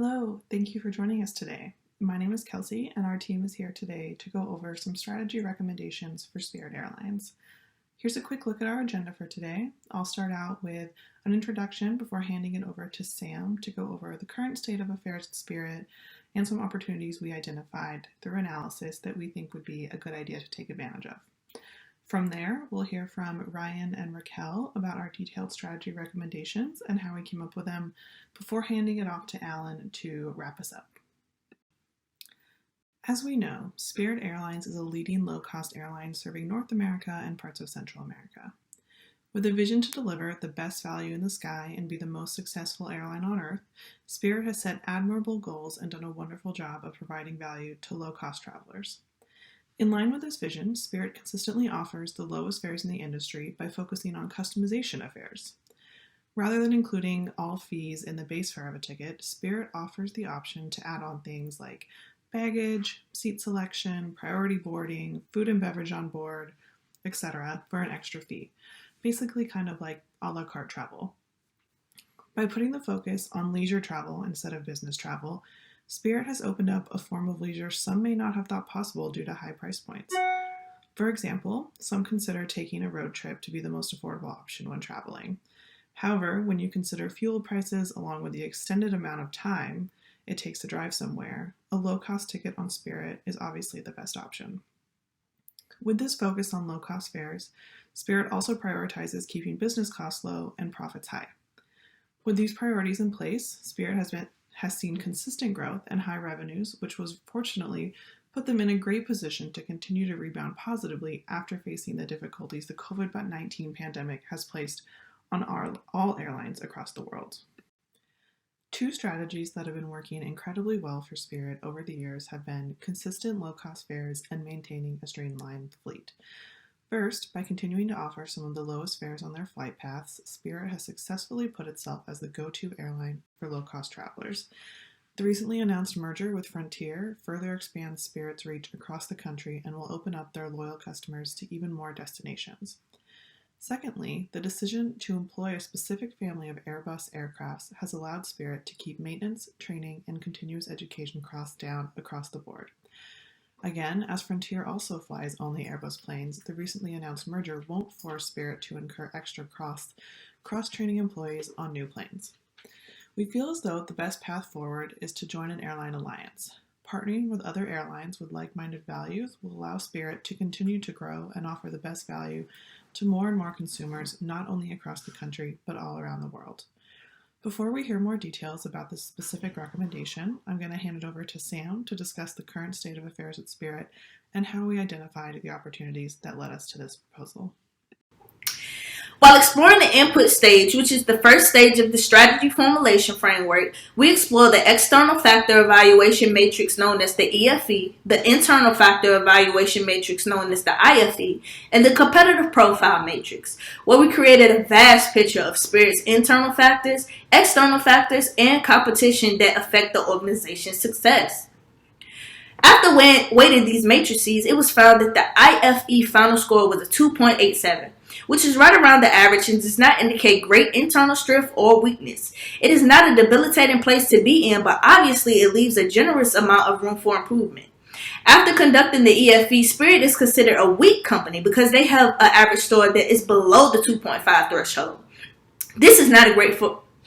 Hello, thank you for joining us today. My name is Kelsey, and our team is here today to go over some strategy recommendations for Spirit Airlines. Here's a quick look at our agenda for today. I'll start out with an introduction before handing it over to Sam to go over the current state of affairs at Spirit and some opportunities we identified through analysis that we think would be a good idea to take advantage of. From there, we'll hear from Ryan and Raquel about our detailed strategy recommendations and how we came up with them before handing it off to Alan to wrap us up. As we know, Spirit Airlines is a leading low-cost airline serving North America and parts of Central America. With a vision to deliver the best value in the sky and be the most successful airline on Earth, Spirit has set admirable goals and done a wonderful job of providing value to low-cost travelers. In line with this vision, Spirit consistently offers the lowest fares in the industry by focusing on customization of fares. Rather than including all fees in the base fare of a ticket, Spirit offers the option to add on things like baggage, seat selection, priority boarding, food and beverage on board, etc. for an extra fee, basically kind of like a la carte travel. By putting the focus on leisure travel instead of business travel, Spirit has opened up a form of leisure some may not have thought possible due to high price points. For example, some consider taking a road trip to be the most affordable option when traveling. However, when you consider fuel prices along with the extended amount of time it takes to drive somewhere, a low-cost ticket on Spirit is obviously the best option. With this focus on low-cost fares, Spirit also prioritizes keeping business costs low and profits high. With these priorities in place, Spirit has seen consistent growth and high revenues, which was fortunately put them in a great position to continue to rebound positively after facing the difficulties the COVID-19 pandemic has placed on all airlines across the world. Two strategies that have been working incredibly well for Spirit over the years have been consistent low-cost fares and maintaining a streamlined fleet. First, by continuing to offer some of the lowest fares on their flight paths, Spirit has successfully put itself as the go-to airline for low-cost travelers. The recently announced merger with Frontier further expands Spirit's reach across the country and will open up their loyal customers to even more destinations. Secondly, the decision to employ a specific family of Airbus aircrafts has allowed Spirit to keep maintenance, training, and continuous education costs down across the board. Again, as Frontier also flies only Airbus planes, the recently announced merger won't force Spirit to incur extra costs cross-training employees on new planes. We feel as though the best path forward is to join an airline alliance. Partnering with other airlines with like-minded values will allow Spirit to continue to grow and offer the best value to more and more consumers, not only across the country, but all around the world. Before we hear more details about this specific recommendation, I'm going to hand it over to Sam to discuss the current state of affairs at Spirit and how we identified the opportunities that led us to this proposal. While exploring the input stage, which is the first stage of the strategy formulation framework, we explore the external factor evaluation matrix known as the EFE, the internal factor evaluation matrix known as the IFE, and the competitive profile matrix, where we created a vast picture of Spirit's internal factors, external factors, and competition that affect the organization's success. After weighting these matrices, it was found that the IFE final score was a 2.87. which is right around the average and does not indicate great internal strength or weakness. It is not a debilitating place to be in, but obviously it leaves a generous amount of room for improvement. After conducting the EFE, Spirit is considered a weak company because they have an average score that is below the 2.5 threshold. This is not a great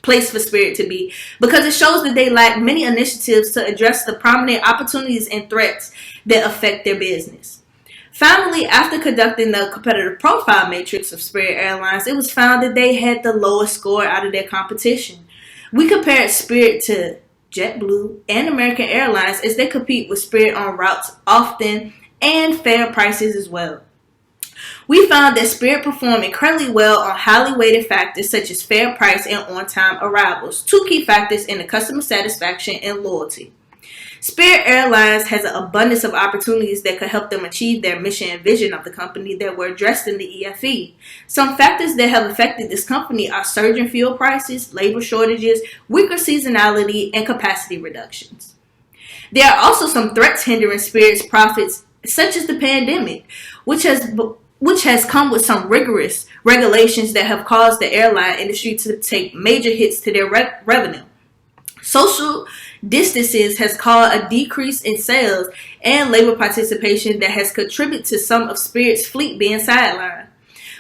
place for Spirit to be because it shows that they lack many initiatives to address the prominent opportunities and threats that affect their business. Finally, after conducting the competitive profile matrix of Spirit Airlines, it was found that they had the lowest score out of their competition. We compared Spirit to JetBlue and American Airlines as they compete with Spirit on routes often and fair prices as well. We found that Spirit performed incredibly well on highly weighted factors such as fair price and on-time arrivals, two key factors in the customer satisfaction and loyalty. Spirit Airlines has an abundance of opportunities that could help them achieve their mission and vision of the company that were addressed in the EFE. Some factors that have affected this company are surging fuel prices, labor shortages, weaker seasonality, and capacity reductions. There are also some threats hindering Spirit's profits, such as the pandemic, which has come with some rigorous regulations that have caused the airline industry to take major hits to their revenue. Social distances has caused a decrease in sales and labor participation that has contributed to some of Spirit's fleet being sidelined.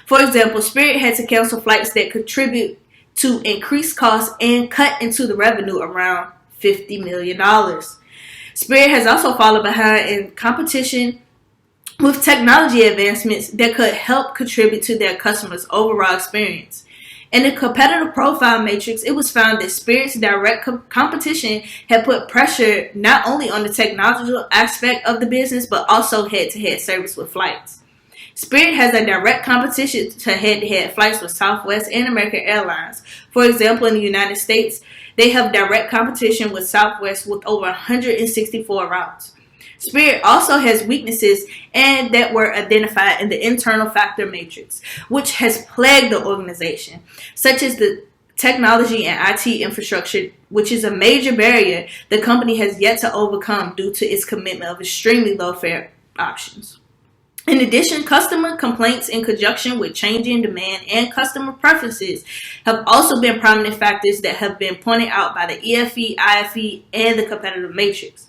For example, Spirit had to cancel flights that contribute to increased costs and cut into the revenue around $50 million. Spirit has also fallen behind in competition with technology advancements that could help contribute to their customers' overall experience. In the competitive profile matrix, it was found that Spirit's direct competition had put pressure not only on the technological aspect of the business, but also head-to-head service with flights. Spirit has a direct competition to head-to-head flights with Southwest and American Airlines. For example, in the United States, they have direct competition with Southwest with over 164 routes. Spirit also has weaknesses and that were identified in the internal factor matrix, which has plagued the organization, such as the technology and IT infrastructure, which is a major barrier the company has yet to overcome due to its commitment of extremely low fare options. In addition, customer complaints in conjunction with changing demand and customer preferences have also been prominent factors that have been pointed out by the EFE, IFE, and the competitive matrix.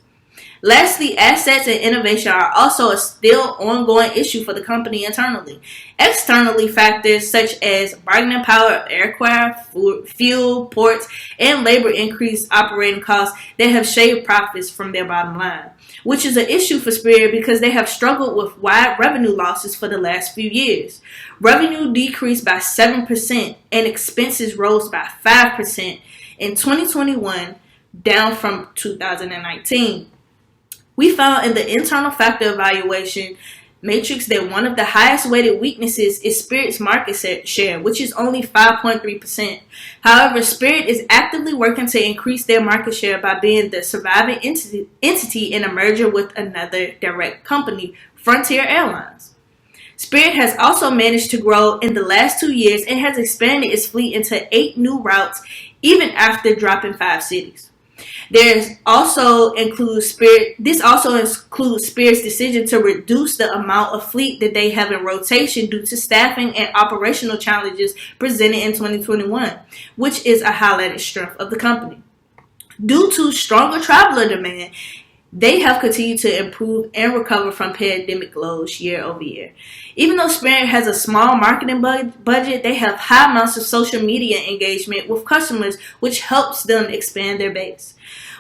Lastly, assets and innovation are also a still ongoing issue for the company internally. Externally, factors such as bargaining power of aircraft, fuel, ports, and labor increase operating costs that have shaved profits from their bottom line, which is an issue for Spirit because they have struggled with wide revenue losses for the last few years. Revenue decreased by 7% and expenses rose by 5% in 2021, down from 2019. We found in the internal factor evaluation matrix that one of the highest weighted weaknesses is Spirit's market share, which is only 5.3%. However, Spirit is actively working to increase their market share by being the surviving entity in a merger with another direct company, Frontier Airlines. Spirit has also managed to grow in the last 2 years and has expanded its fleet into 8 new routes, even after dropping 5 cities. This also includes Spirit's decision to reduce the amount of fleet that they have in rotation due to staffing and operational challenges presented in 2021, which is a highlighted strength of the company. Due to stronger traveler demand, they have continued to improve and recover from pandemic lows year over year. Even though Spirit has a small marketing budget, they have high amounts of social media engagement with customers, which helps them expand their base.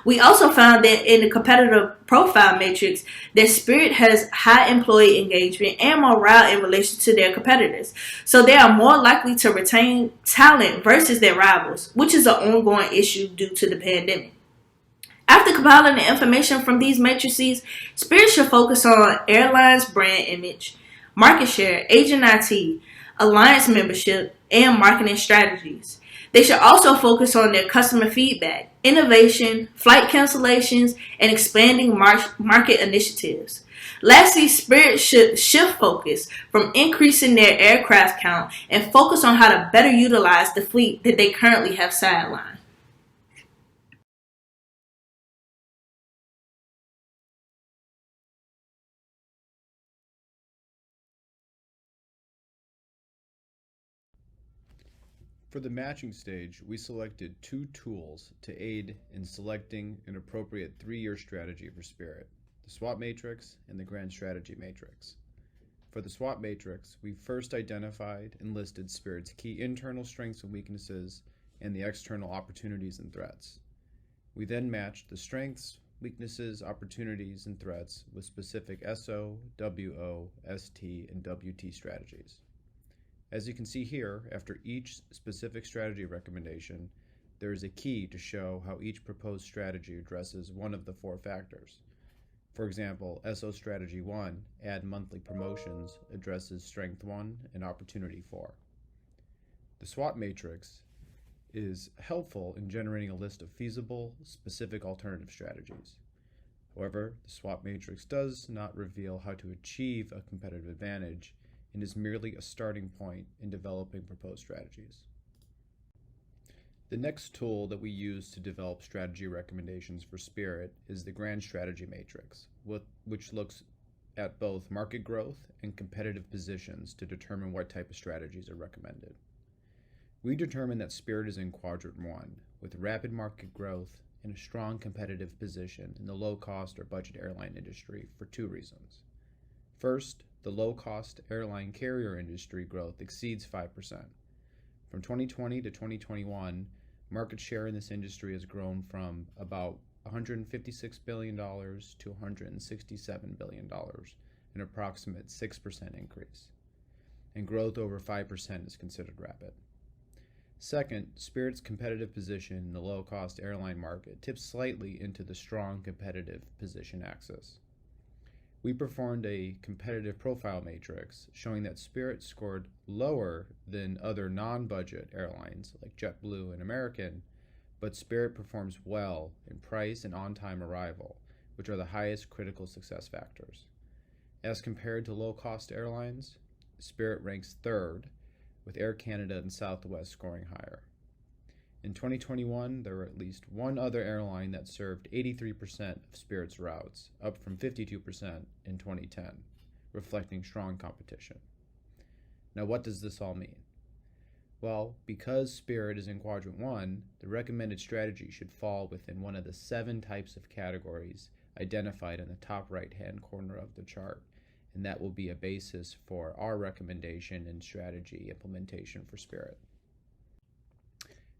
We also found that in the competitive profile matrix that Spirit has high employee engagement and morale in relation to their competitors. So they are more likely to retain talent versus their rivals, which is an ongoing issue due to the pandemic. After compiling the information from these matrices, Spirit should focus on airlines brand image, market share, agent IT, alliance membership, and marketing strategies. They should also focus on their customer feedback, innovation, flight cancellations, and expanding market initiatives. Lastly, Spirit should shift focus from increasing their aircraft count and focus on how to better utilize the fleet that they currently have sidelined. For the matching stage, we selected 2 tools to aid in selecting an appropriate 3-year strategy for Spirit, the SWOT matrix and the Grand Strategy matrix. For the SWOT matrix, we first identified and listed Spirit's key internal strengths and weaknesses and the external opportunities and threats. We then matched the strengths, weaknesses, opportunities, and threats with specific SO, WO, ST, and WT strategies. As you can see here, after each specific strategy recommendation, there is a key to show how each proposed strategy addresses one of the 4 factors. For example, SO Strategy 1, Add Monthly Promotions, addresses Strength 1 and Opportunity 4. The SWOT matrix is helpful in generating a list of feasible, specific alternative strategies. However, the SWOT matrix does not reveal how to achieve a competitive advantage and is merely a starting point in developing proposed strategies. The next tool that we use to develop strategy recommendations for Spirit is the Grand Strategy Matrix, which looks at both market growth and competitive positions to determine what type of strategies are recommended. We determined that Spirit is in Quadrant 1, with rapid market growth in a strong competitive position in the low-cost or budget airline industry for two reasons. First, the low-cost airline carrier industry growth exceeds 5%. From 2020 to 2021, market share in this industry has grown from about $156 billion to $167 billion, an approximate 6% increase. And growth over 5% is considered rapid. Second, Spirit's competitive position in the low-cost airline market tips slightly into the strong competitive position axis. We performed a competitive profile matrix showing that Spirit scored lower than other non-budget airlines like JetBlue and American, but Spirit performs well in price and on-time arrival, which are the highest critical success factors. As compared to low-cost airlines, Spirit ranks third, with Air Canada and Southwest scoring higher. In 2021, there were at least one other airline that served 83% of Spirit's routes, up from 52% in 2010, reflecting strong competition. Now, what does this all mean? Well, because Spirit is in Quadrant 1, the recommended strategy should fall within one of the 7 types of categories identified in the top right-hand corner of the chart, and that will be a basis for our recommendation and strategy implementation for Spirit.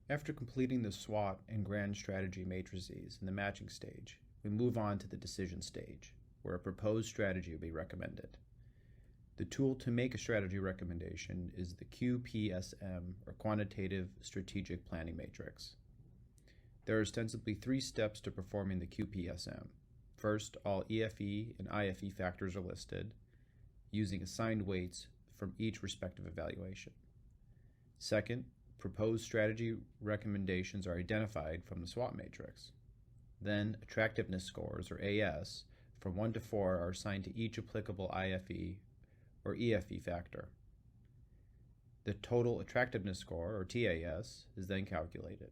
After completing the SWOT and grand strategy matrices in the matching stage, we move on to the decision stage, where a proposed strategy will be recommended. The tool to make a strategy recommendation is the QPSM, or Quantitative Strategic Planning Matrix. There are ostensibly 3 steps to performing the QPSM. First, all EFE and IFE factors are listed, using assigned weights from each respective evaluation. Second, proposed strategy recommendations are identified from the SWOT matrix. Then, attractiveness scores, or AS, from 1 to 4 are assigned to each applicable IFE or EFE factor. The total attractiveness score, or TAS, is then calculated,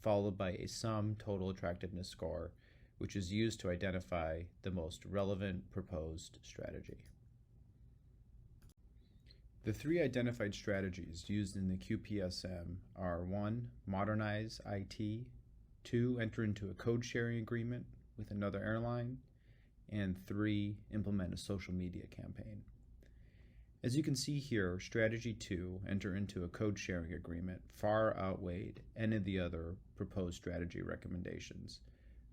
followed by a sum total attractiveness score, which is used to identify the most relevant proposed strategy. The 3 identified strategies used in the QPSM are 1. Modernize IT, 2. Enter into a code-sharing agreement with another airline, and 3. Implement a social media campaign. As you can see here, Strategy 2, Enter into a code-sharing agreement, far outweighed any of the other proposed strategy recommendations,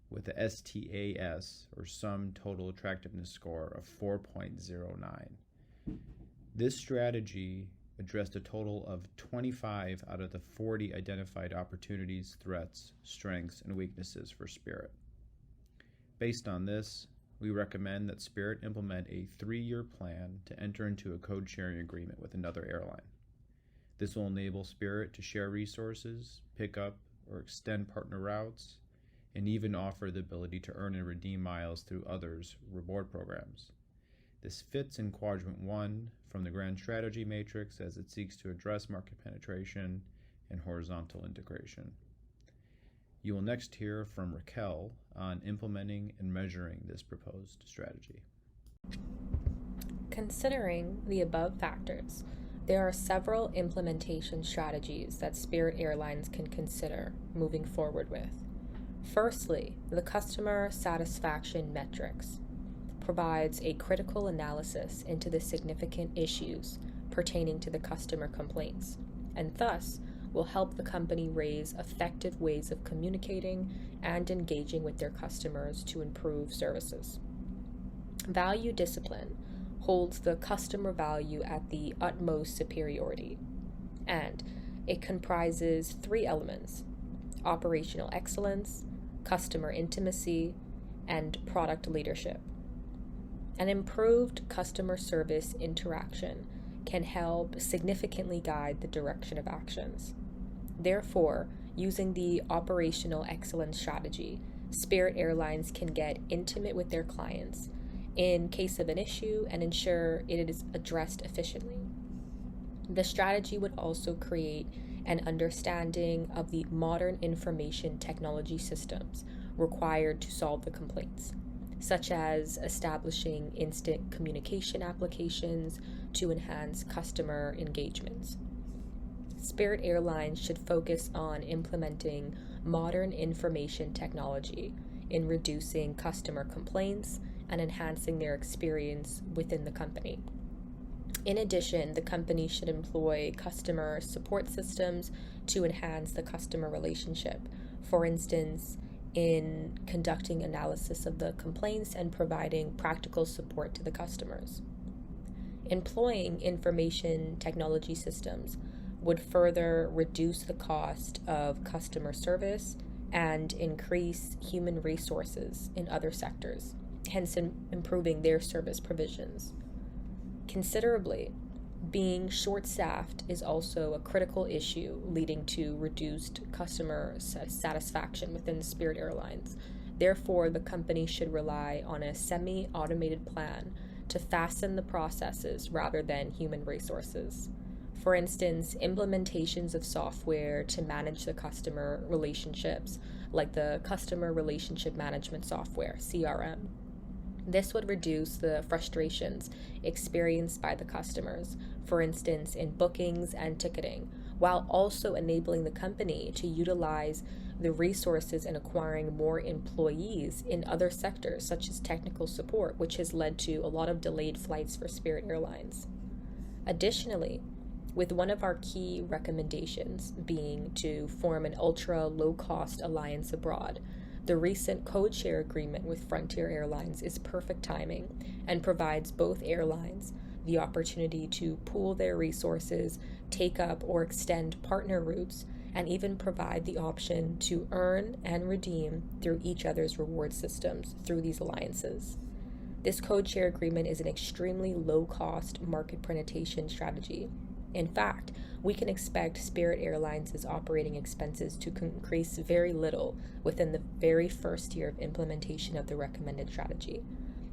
with a STAS, or Sum Total Attractiveness Score, of 4.09. This strategy addressed a total of 25 out of the 40 identified opportunities, threats, strengths, and weaknesses for Spirit. Based on this, we recommend that Spirit implement a 3-year plan to enter into a code-sharing agreement with another airline. This will enable Spirit to share resources, pick up or extend partner routes, and even offer the ability to earn and redeem miles through others' reward programs. This fits in Quadrant 1 from the Grand Strategy Matrix as it seeks to address market penetration and horizontal integration. You will next hear from Raquel on implementing and measuring this proposed strategy. Considering the above factors, there are several implementation strategies that Spirit Airlines can consider moving forward with. Firstly, the customer satisfaction metrics provides a critical analysis into the significant issues pertaining to the customer complaints, and thus will help the company raise effective ways of communicating and engaging with their customers to improve services. Value discipline holds the customer value at the utmost superiority, and it comprises 3 elements: operational excellence, customer intimacy, and product leadership. An improved customer service interaction can help significantly guide the direction of actions. Therefore, using the operational excellence strategy, Spirit Airlines can get intimate with their clients in case of an issue and ensure it is addressed efficiently. The strategy would also create an understanding of the modern information technology systems required to solve the complaints, such as establishing instant communication applications to enhance customer engagements. Spirit Airlines should focus on implementing modern information technology in reducing customer complaints and enhancing their experience within the company. In addition, the company should employ customer support systems to enhance the customer relationship. For instance, in conducting analysis of the complaints and providing practical support to the customers. Employing information technology systems would further reduce the cost of customer service and increase human resources in other sectors, hence improving their service provisions. Considerably, being short-staffed is also a critical issue leading to reduced customer satisfaction within Spirit Airlines. Therefore, the company should rely on a semi-automated plan to fasten the processes rather than human resources. For instance, implementations of software to manage the customer relationships, like the Customer Relationship Management Software, CRM. This would reduce the frustrations experienced by the customers, for instance, in bookings and ticketing, while also enabling the company to utilize the resources in acquiring more employees in other sectors, such as technical support, which has led to a lot of delayed flights for Spirit Airlines. Additionally, with one of our key recommendations being to form an ultra low-cost alliance abroad, the recent code-share agreement with Frontier Airlines is perfect timing and provides both airlines the opportunity to pool their resources, take up or extend partner routes, and even provide the option to earn and redeem through each other's reward systems through these alliances. This code-share agreement is an extremely low-cost market penetration strategy. In fact, we can expect Spirit Airlines' operating expenses to increase very little within the very first year of implementation of the recommended strategy.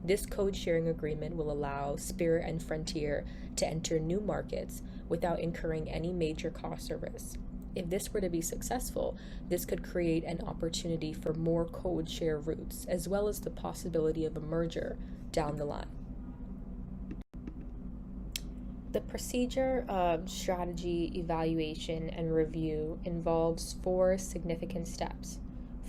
This code-sharing agreement will allow Spirit and Frontier to enter new markets without incurring any major costs or risks. If this were to be successful, this could create an opportunity for more code-share routes, as well as the possibility of a merger down the line. The procedure of strategy evaluation and review involves 4 significant steps.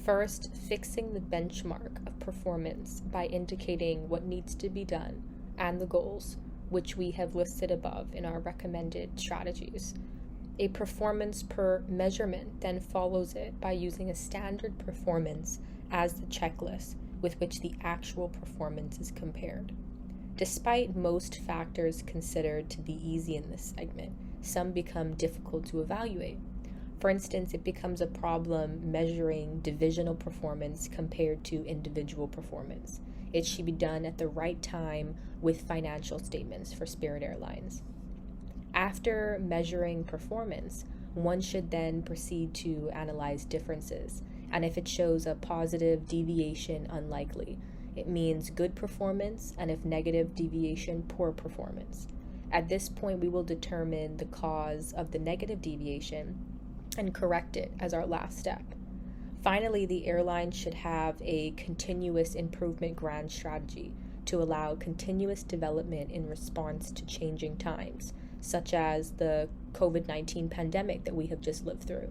First, fixing the benchmark of performance by indicating what needs to be done and the goals, which we have listed above in our recommended strategies. A performance per measurement then follows it by using a standard performance as the checklist with which the actual performance is compared. Despite most factors considered to be easy in this segment, some become difficult to evaluate. For instance, it becomes a problem measuring divisional performance compared to individual performance. It should be done at the right time with financial statements for Spirit Airlines. After measuring performance, one should then proceed to analyze differences, and if it shows a positive deviation, unlikely. It means good performance, and if negative deviation, poor performance. At this point, we will determine the cause of the negative deviation and correct it as our last step. Finally, the airline should have a continuous improvement grand strategy to allow continuous development in response to changing times, such as the COVID-19 pandemic that we have just lived through.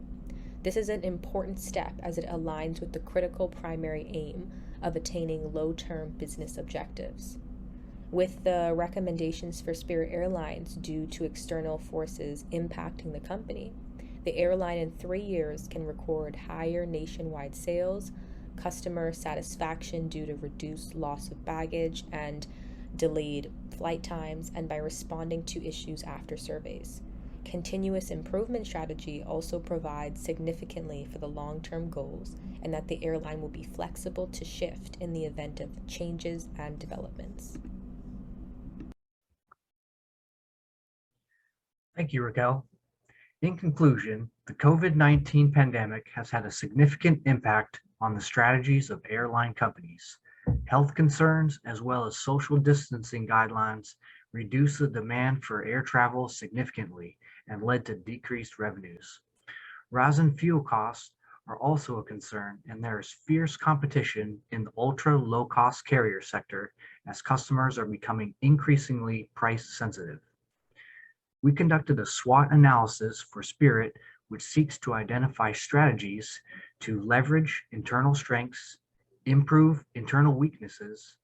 This is an important step as it aligns with the critical primary aim of attaining low-term business objectives. With the recommendations for Spirit Airlines due to external forces impacting the company, the airline in 3 years can record higher nationwide sales, customer satisfaction due to reduced loss of baggage and delayed flight times, and by responding to issues after surveys. Continuous improvement strategy also provides significantly for the long-term goals, and that the airline will be flexible to shift in the event of changes and developments. Thank you, Raquel. In conclusion, the COVID-19 pandemic has had a significant impact on the strategies of airline companies. Health concerns, as well as social distancing guidelines, reduced the demand for air travel significantly and led to decreased revenues. Rising fuel costs are also a concern, and there is fierce competition in the ultra low-cost carrier sector as customers are becoming increasingly price sensitive. We conducted a SWOT analysis for Spirit, which seeks to identify strategies to leverage internal strengths, improve internal weaknesses,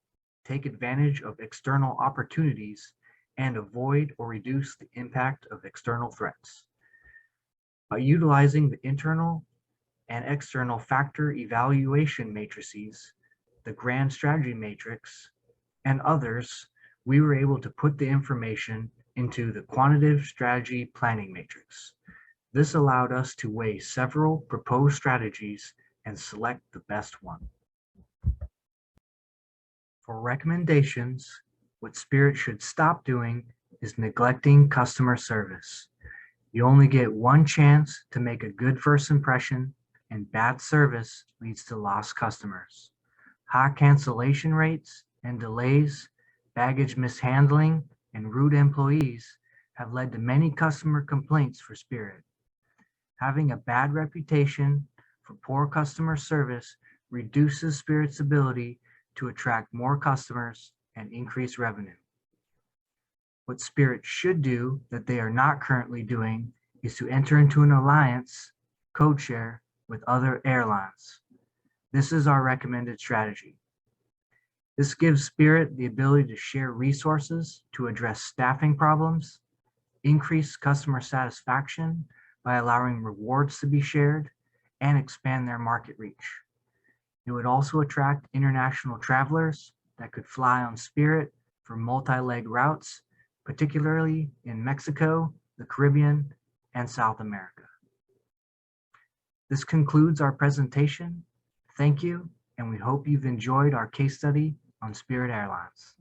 take advantage of external opportunities, and avoid or reduce the impact of external threats. By utilizing the internal and external factor evaluation matrices, the grand strategy matrix, and others, we were able to put the information into the quantitative strategy planning matrix. This allowed us to weigh several proposed strategies and select the best one. For recommendations, what Spirit should stop doing is neglecting customer service. You only get one chance to make a good first impression, and bad service leads to lost customers. High cancellation rates and delays, baggage mishandling, and rude employees have led to many customer complaints for Spirit. Having a bad reputation for poor customer service reduces Spirit's ability to attract more customers and increase revenue. What Spirit should do that they are not currently doing is to enter into an alliance, code share, with other airlines. This is our recommended strategy. This gives Spirit the ability to share resources to address staffing problems, increase customer satisfaction by allowing rewards to be shared, and expand their market reach. It would also attract international travelers that could fly on Spirit for multi-leg routes, particularly in Mexico, the Caribbean, and South America. This concludes our presentation. Thank you, and we hope you've enjoyed our case study on Spirit Airlines.